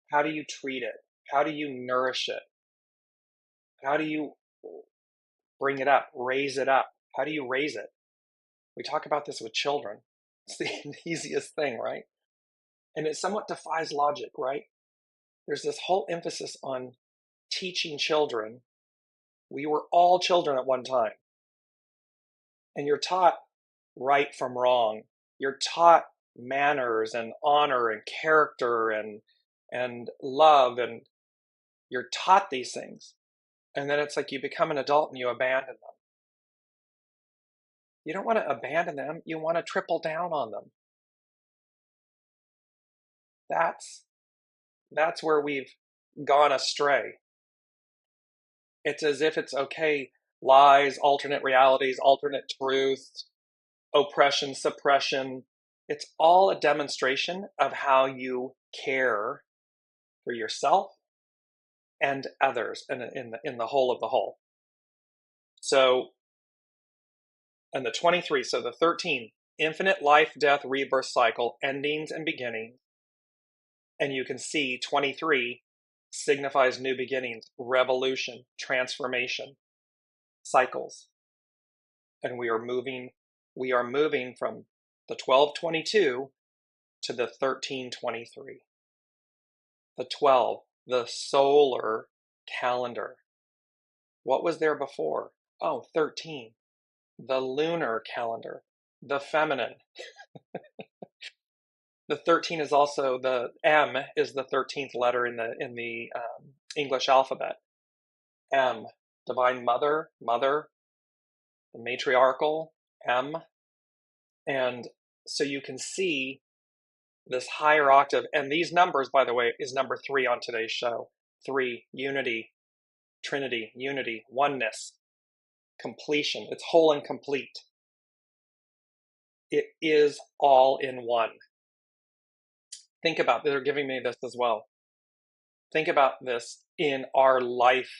How do you treat it? How do you nourish it? How do you bring it up, raise it up? How do you raise it? We talk about this with children. It's the easiest thing, right? And it somewhat defies logic, right? There's this whole emphasis on teaching children. We were all children at one time. And you're taught right from wrong. You're taught manners and honor and character and love, and you're taught these things. And then it's like you become an adult and you abandon them. You don't want to abandon them, you want to triple down on them. That's where we've gone astray. It's as if it's okay, lies, alternate realities, alternate truths, oppression, suppression. It's all a demonstration of how you care for yourself and others in the whole of the whole. So, and the 23, so the 13, infinite life, death, rebirth cycle, endings and beginnings. And you can see 23 signifies new beginnings, revolution, transformation, cycles. And we are moving from the 1222 to the 1323. The 12, the solar calendar. What was there before? Oh, 13, the lunar calendar, the feminine. The 13 is also, the M is the 13th letter in the English alphabet. M, divine mother, the matriarchal M. And so you can see this higher octave. And these numbers, by the way, is number 3 on today's show. 3, unity, trinity, unity, oneness, completion. It's whole and complete. It is all in one. Think about, they're giving me this as well. Think about this in our life,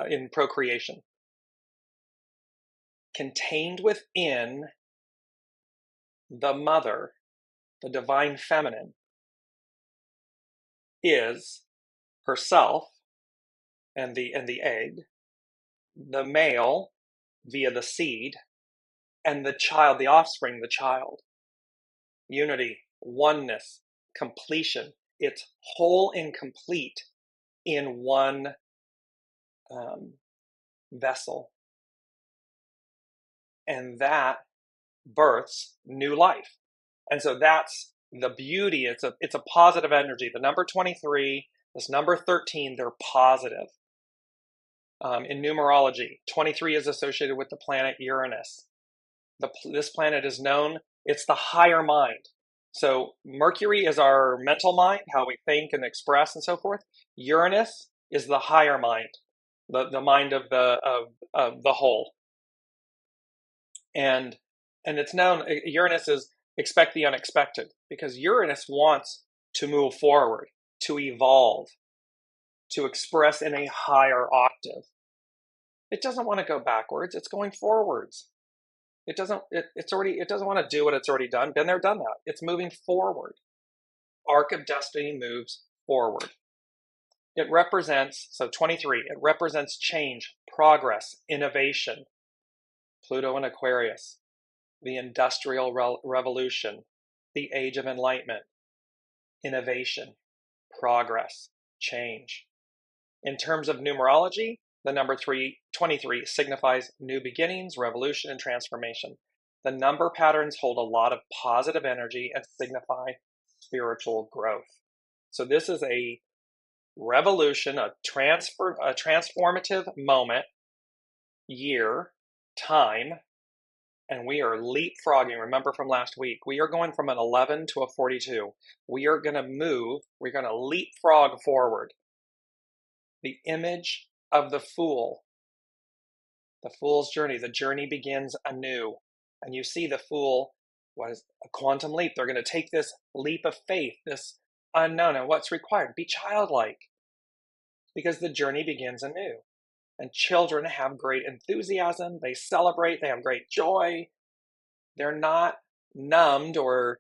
in procreation. Contained within the mother, the divine feminine, is herself and the egg, the male via the seed, and the child, the offspring, the child. Unity, oneness, completion. It's whole and complete in one vessel. And that births new life. And so that's the beauty. It's a positive energy. The number 23, this number 13, they're positive. In numerology, 23 is associated with the planet Uranus. This planet is known, it's the higher mind. So Mercury is our mental mind, how we think and express and so forth. Uranus is the higher mind, the mind of the whole. And it's known, Uranus is expect the unexpected, because Uranus wants to move forward, to evolve, to express in a higher octave. It doesn't want to go backwards, it's going forwards. It doesn't want to do what it's already done. Been there, done that. It's moving forward. Arc of Destiny moves forward. It represents, so 23, it represents change, progress, innovation. Pluto in Aquarius, the Industrial Revolution, the Age of Enlightenment, innovation, progress, change. In terms of numerology, the number 23 signifies new beginnings, revolution, and transformation. The number patterns hold a lot of positive energy and signify spiritual growth. So this is a revolution, a transformative moment, year, time, and we are leapfrogging. Remember from last week, we are going from an 11 to a 42. We are going to move, we're going to leapfrog forward. The image of the fool's journey. The journey begins anew. And you see the fool, what is a quantum leap? They're going to take this leap of faith, this unknown, and what's required? Be childlike, because the journey begins anew. And children have great enthusiasm. They celebrate. They have great joy. They're not numbed or,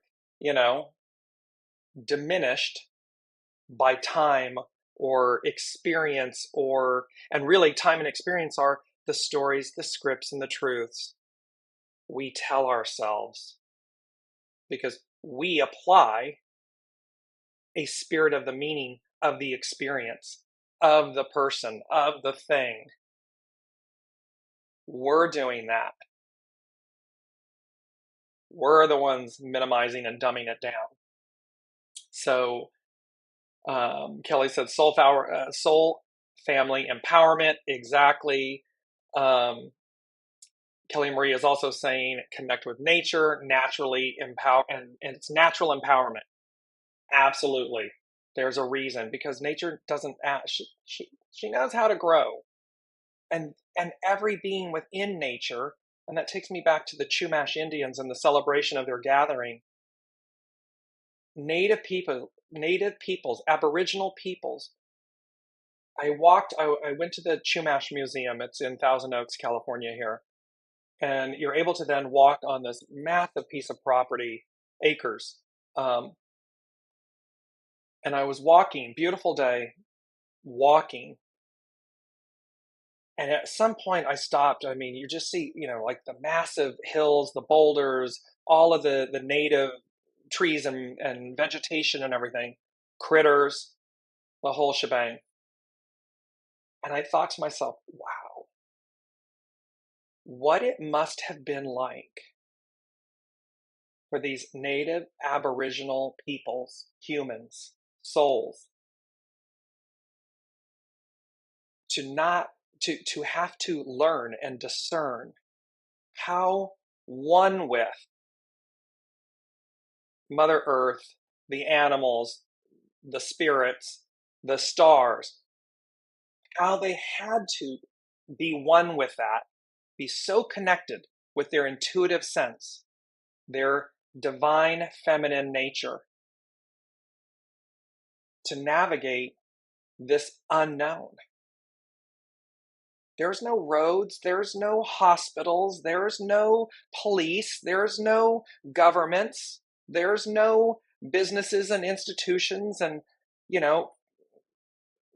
diminished by time or experience, and really time and experience are the stories, the scripts, and the truths we tell ourselves, because we apply a spirit of the meaning of the experience, of the person, of the thing. We're doing that. We're the ones minimizing and dumbing it down. So Kelly said soul family empowerment. Exactly. Kelly Marie is also saying connect with nature, naturally empower, and it's natural empowerment. Absolutely. There's a reason because nature doesn't act, she knows how to grow. And every being within nature, and that takes me back to the Chumash Indians and the celebration of their gathering. Native peoples, Aboriginal peoples. I went to the Chumash Museum. It's in Thousand Oaks, California here. And you're able to then walk on this massive piece of property, acres. Um, and I was walking, beautiful day, walking. And at some point I stopped. I mean, you just see, like the massive hills, the boulders, all of the native trees and vegetation and everything, critters, the whole shebang. And I thought to myself, wow, what it must have been like for these native Aboriginal peoples, humans, souls, to have to learn and discern how one with Mother Earth, the animals, the spirits, the stars, how they had to be one with that, be so connected with their intuitive sense, their divine feminine nature, to navigate this unknown. There's no roads, there's no hospitals, there's no police, there's no governments, there's no businesses and institutions and,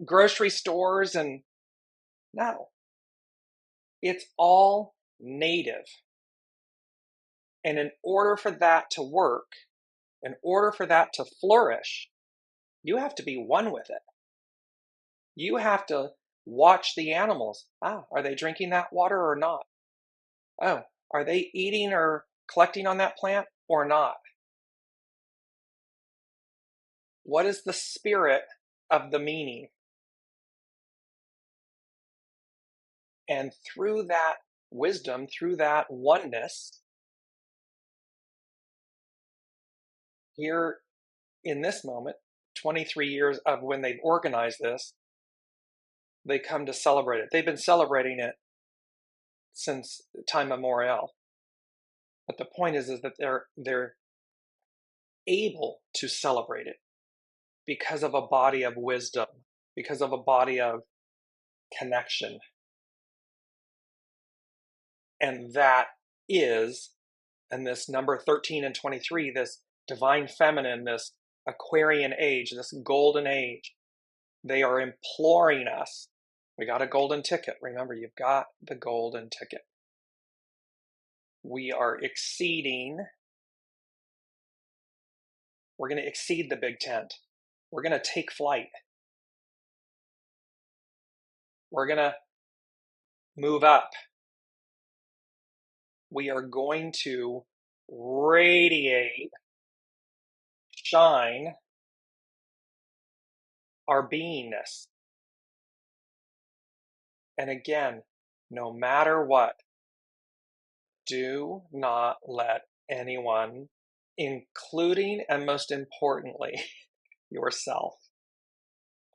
grocery stores, and no. It's all native. And in order for that to work, in order for that to flourish, you have to be one with it. You have to watch the animals. Are they drinking that water or not? Oh, are they eating or collecting on that plant or not? What is the spirit of the meaning? And through that wisdom, through that oneness, here in this moment, 23 years of when they've organized this, they come to celebrate it. They've been celebrating it since time immemorial. But the point is that they're able to celebrate it because of a body of wisdom, because of a body of connection. And that is, and this number 13 and 23, this divine feminine, this Aquarian age, this golden age, they are imploring us. We got a golden ticket. Remember, you've got the golden ticket. We are we're going to exceed the big tent. We're going to take flight. We're going to move up. We are going to radiate, shine our beingness. And again, no matter what, do not let anyone, including and most importantly, yourself,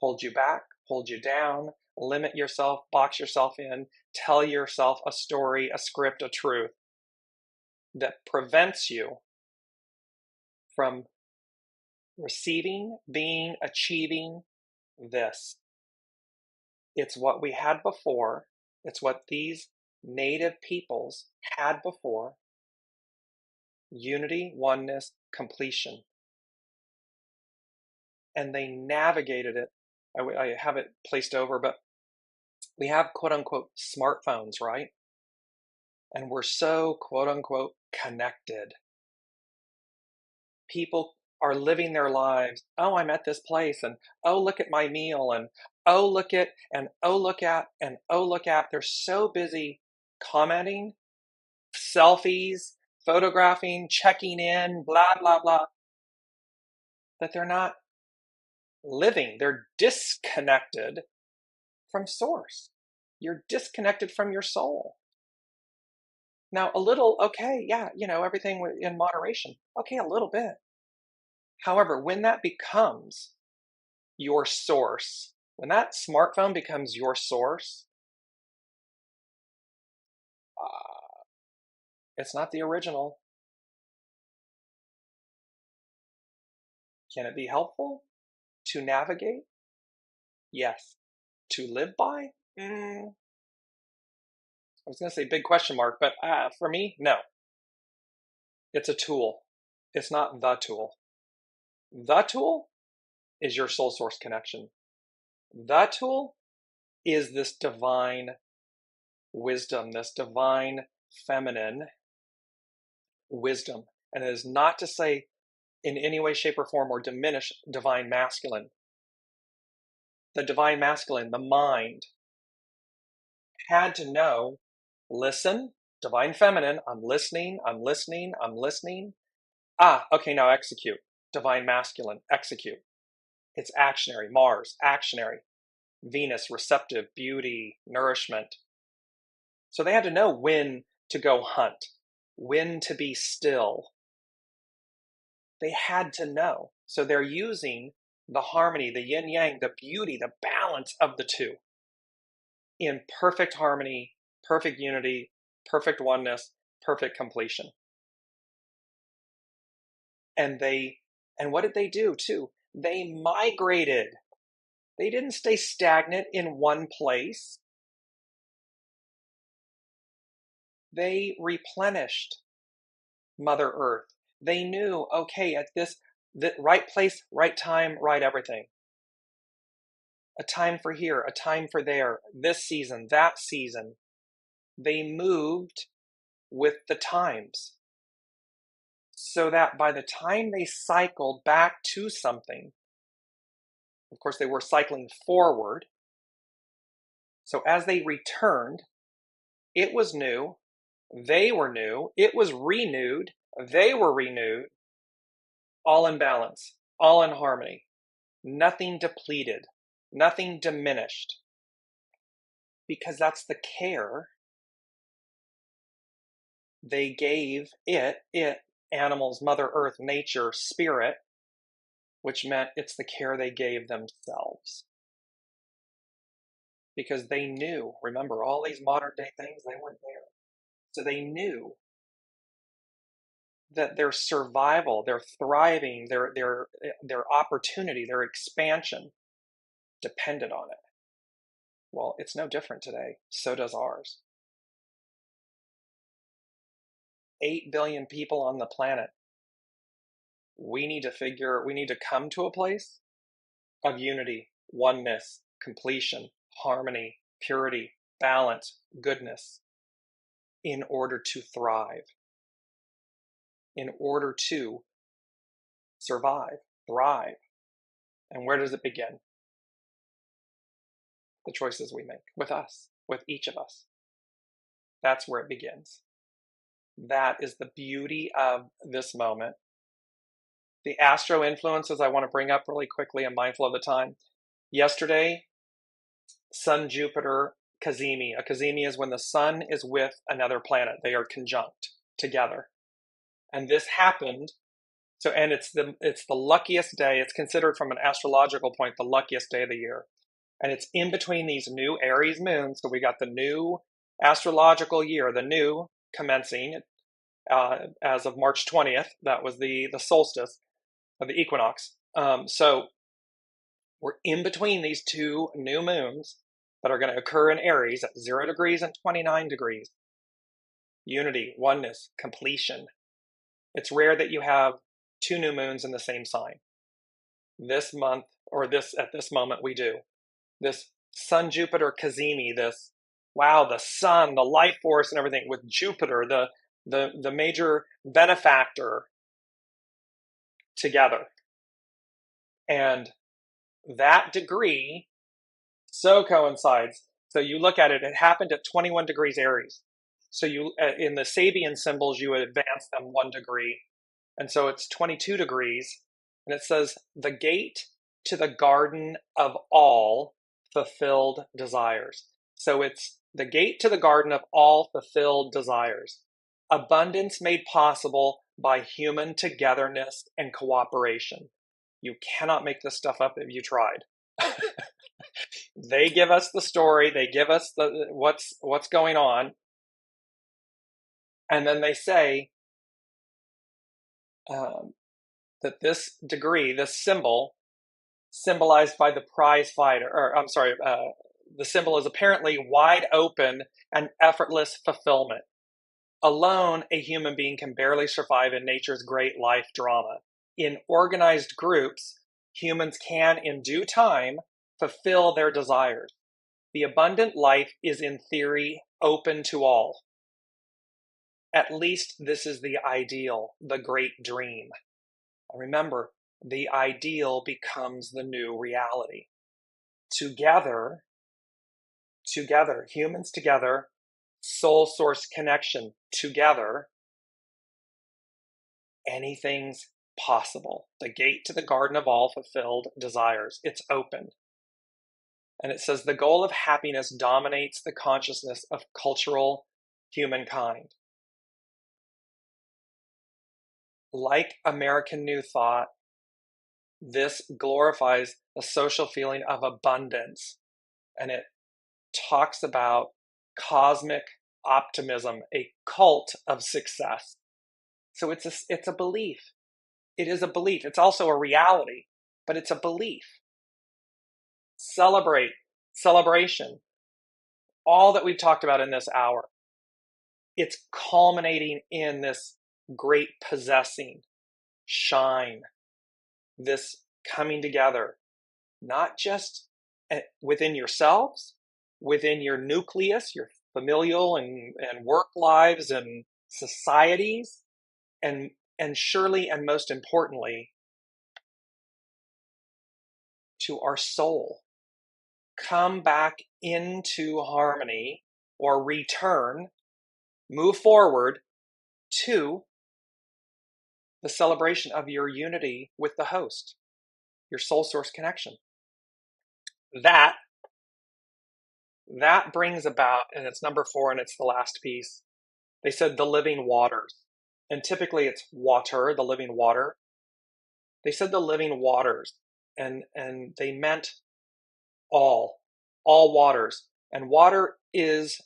hold you back, hold you down, limit yourself, box yourself in, tell yourself a story, a script, a truth that prevents you from receiving, being, achieving this. It's what we had before. It's what these native peoples had before. Unity, oneness, completion. And they navigated it. I have it placed over, but we have quote unquote smartphones, right? And we're so quote unquote connected. People are living their lives. Oh, I'm at this place, and oh, look at my meal, and oh, look at, and oh, look at, and oh, look at. They're so busy commenting, selfies, photographing, checking in, blah, blah, blah, that they're not living. They're disconnected from source. You're disconnected from your soul. Now, a little, okay, yeah, everything in moderation. Okay, a little bit. However, when that becomes your source, when that smartphone becomes your source, it's not the original. Can it be helpful to navigate? Yes. To live by? I was going to say big question mark, but for me, no. It's a tool. It's not the tool. The tool is your soul source connection. The tool is this divine wisdom, this divine feminine wisdom. And it is not to say in any way, shape, or form or diminish divine masculine. The divine masculine, the mind, had to know, listen, divine feminine, I'm listening, I'm listening, I'm listening. Okay, now execute. Divine masculine, execute. It's actionary. Mars, actionary. Venus, receptive, beauty, nourishment. So they had to know when to go hunt, when to be still. They had to know. So they're using the harmony, the yin yang, the beauty, the balance of the two in perfect harmony, perfect unity, perfect oneness, perfect completion. And what did they do too? They migrated. They didn't stay stagnant in one place. They replenished Mother Earth. They knew, okay, at the right place, right time, right everything. A time for here, a time for there, this season, that season. They moved with the times so that by the time they cycled back to something, of course, they were cycling forward. So as they returned, it was new. They were new. It was renewed. They were renewed. All in balance, all in harmony. Nothing depleted, nothing diminished. Because that's the care they gave it, animals, Mother Earth, nature, spirit, which meant it's the care they gave themselves. Because they knew, remember, all these modern day things, they weren't there. So they knew that their survival, their thriving, their opportunity, their expansion depended on it. Well, it's no different today. So does ours. 8 billion people on the planet. We need to come to a place of unity, oneness, completion, harmony, purity, balance, goodness, in order to thrive, in order to survive, thrive. And where does it begin? The choices we make with us, with each of us. That's where it begins. That is the beauty of this moment. The astro influences I want to bring up really quickly. I'm mindful of the time. Yesterday, Sun, Jupiter, cazimi. A cazimi is when the sun is with another planet. They are conjunct together. And this happened. So, and it's the luckiest day. It's considered from an astrological point the luckiest day of the year. And it's in between these new Aries moons. So we got the new astrological year, the new commencing as of March 20th. That was the solstice of the equinox. So we're in between these two new moons that are going to occur in Aries at 0 degrees and 29 degrees. Unity, oneness, completion. It's rare that you have two new moons in the same sign. This month, or at this moment, we do. This Sun Jupiter cazimi, this, wow, the sun, the life force and everything, with Jupiter, the major benefactor, together. And that degree so coincides. So you look at it, it happened at 21 degrees Aries. So you, in the Sabian symbols, you would advance them 1 degree. And so it's 22 degrees. And it says, the gate to the garden of all fulfilled desires. So it's the gate to the garden of all fulfilled desires. Abundance made possible by human togetherness and cooperation. You cannot make this stuff up if you tried. They give us the story, they give us what's going on, and then they say that this degree, this symbol, symbolized by the prize fighter, or I'm sorry, the symbol is apparently wide open and effortless fulfillment. Alone, a human being can barely survive in nature's great life drama. In organized groups, humans can, in due time, fulfill their desires. The abundant life is, in theory, open to all. At least this is the ideal, the great dream. Remember, the ideal becomes the new reality. Together, humans together, soul source connection together, anything's possible. The gate to the garden of all fulfilled desires. It's open. And it says the goal of happiness dominates the consciousness of cultural humankind. Like American New Thought, this glorifies a social feeling of abundance, and it talks about cosmic optimism, a cult of success. So it's a belief. It is a belief. It's also a reality, but it's a belief. Celebration, all that we've talked about in this hour. It's culminating in this great possessing, shine, this coming together, not just within yourselves, within your nucleus, your familial and work lives and societies, and surely and most importantly, to our soul. Come back into harmony, or return, move forward to the celebration of your unity with the host, your soul source connection. That brings about, and it's number 4, and it's the last piece. They said the living waters. And typically it's water, the living water. They said the living waters, and they meant all waters. And water is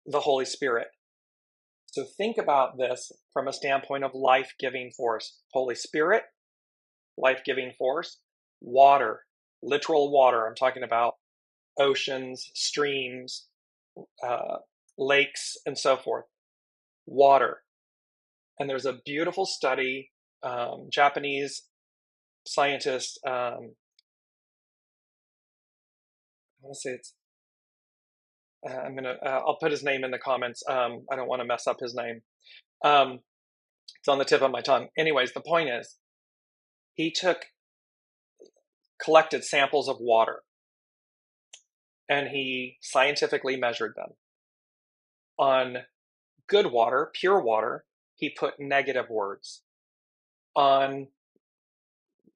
the Holy Spirit. So think about this from a standpoint of life-giving force. Holy Spirit, life-giving force. Water, literal water. I'm talking about oceans, streams, lakes, and so forth. Water. And there's a beautiful study, Japanese scientist, I want to say it's, I'll put his name in the comments. I don't want to mess up his name. It's on the tip of my tongue. Anyways, the point is, he collected samples of water, and he scientifically measured them. On good water, pure water, he put negative words. On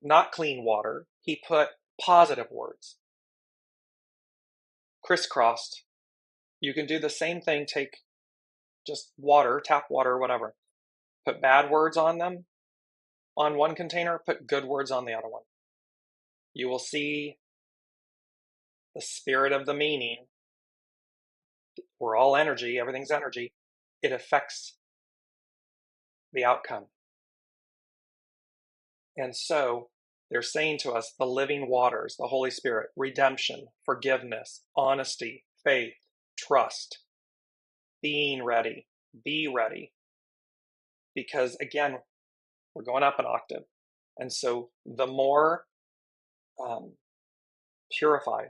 not clean water, he put positive words. Crisscrossed. You can do the same thing, take just water, tap water, whatever. Put bad words on them, on one container, put good words on the other one. You will see the spirit of the meaning. We're all energy, everything's energy. It affects the outcome. And so they're saying to us, the living waters, the Holy Spirit, redemption, forgiveness, honesty, faith, trust, being ready, be ready. Because again, we're going up an octave. And so the more purified,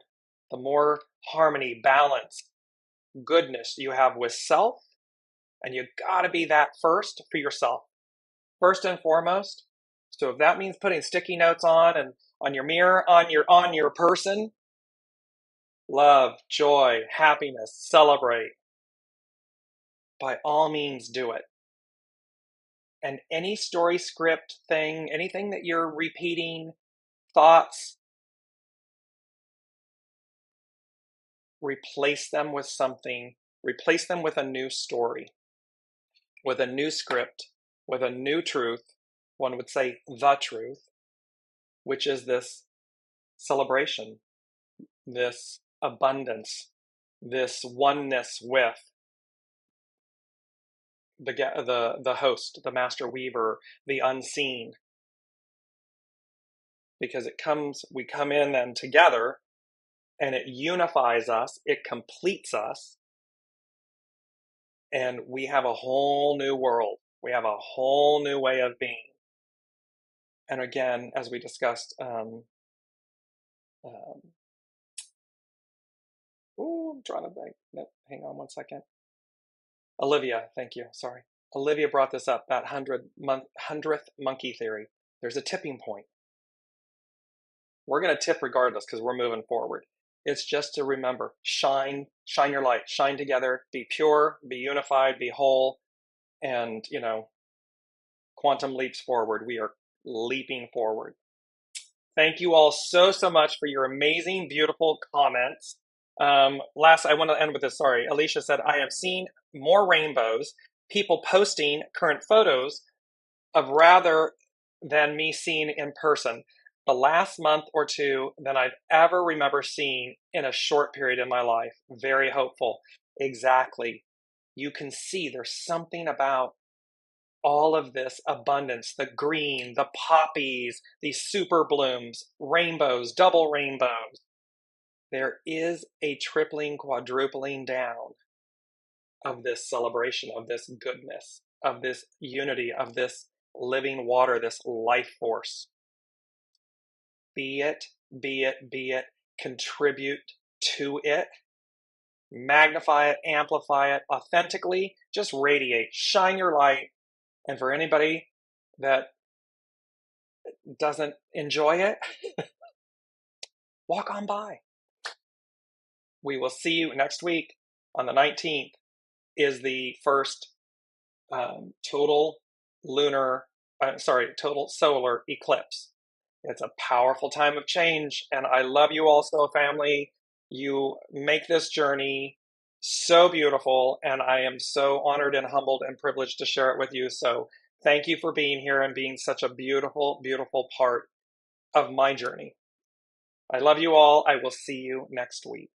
the more harmony, balance, goodness you have with self, and you gotta be that first for yourself, first and foremost. So if that means putting sticky notes on your mirror, on your person, love, joy, happiness, celebrate. by all means do it. And any story script thing, anything that you're repeating, thoughts, replace them with something, replace them with a new story, with a new script, with a new truth. One would say the truth, which is this celebration, this abundance, this oneness with the host, the master weaver, the unseen. Because we come in then together, and it unifies us, it completes us, and we have a whole new world. We have a whole new way of being. And again, as we discussed, I'm drawing a blank. No, hang on one second. Olivia, thank you. Sorry. Olivia brought this up, that 100th monkey theory. There's a tipping point. We're going to tip regardless because we're moving forward. It's just to remember, shine your light, shine together, be pure, be unified, be whole, and, quantum leaps forward. We are leaping forward. Thank you all so much for your amazing, beautiful comments. Last, I want to end with this. Sorry. Alicia said, I have seen more rainbows, people posting current photos of rather than me seeing in person the last month or two than I've ever remember seeing in a short period in my life. Very hopeful. Exactly. You can see there's something about all of this abundance, the green, the poppies, these super blooms, rainbows, double rainbows. There is a tripling, quadrupling down of this celebration, of this goodness, of this unity, of this living water, this life force. Be it, be it, be it, contribute to it, magnify it, amplify it, authentically, just radiate, shine your light. And for anybody that doesn't enjoy it, walk on by. We will see you next week on the 19th is the first total solar eclipse. It's a powerful time of change, and I love you all so, family. You make this journey so beautiful, and I am so honored and humbled and privileged to share it with you. So thank you for being here and being such a beautiful, beautiful part of my journey. I love you all. I will see you next week.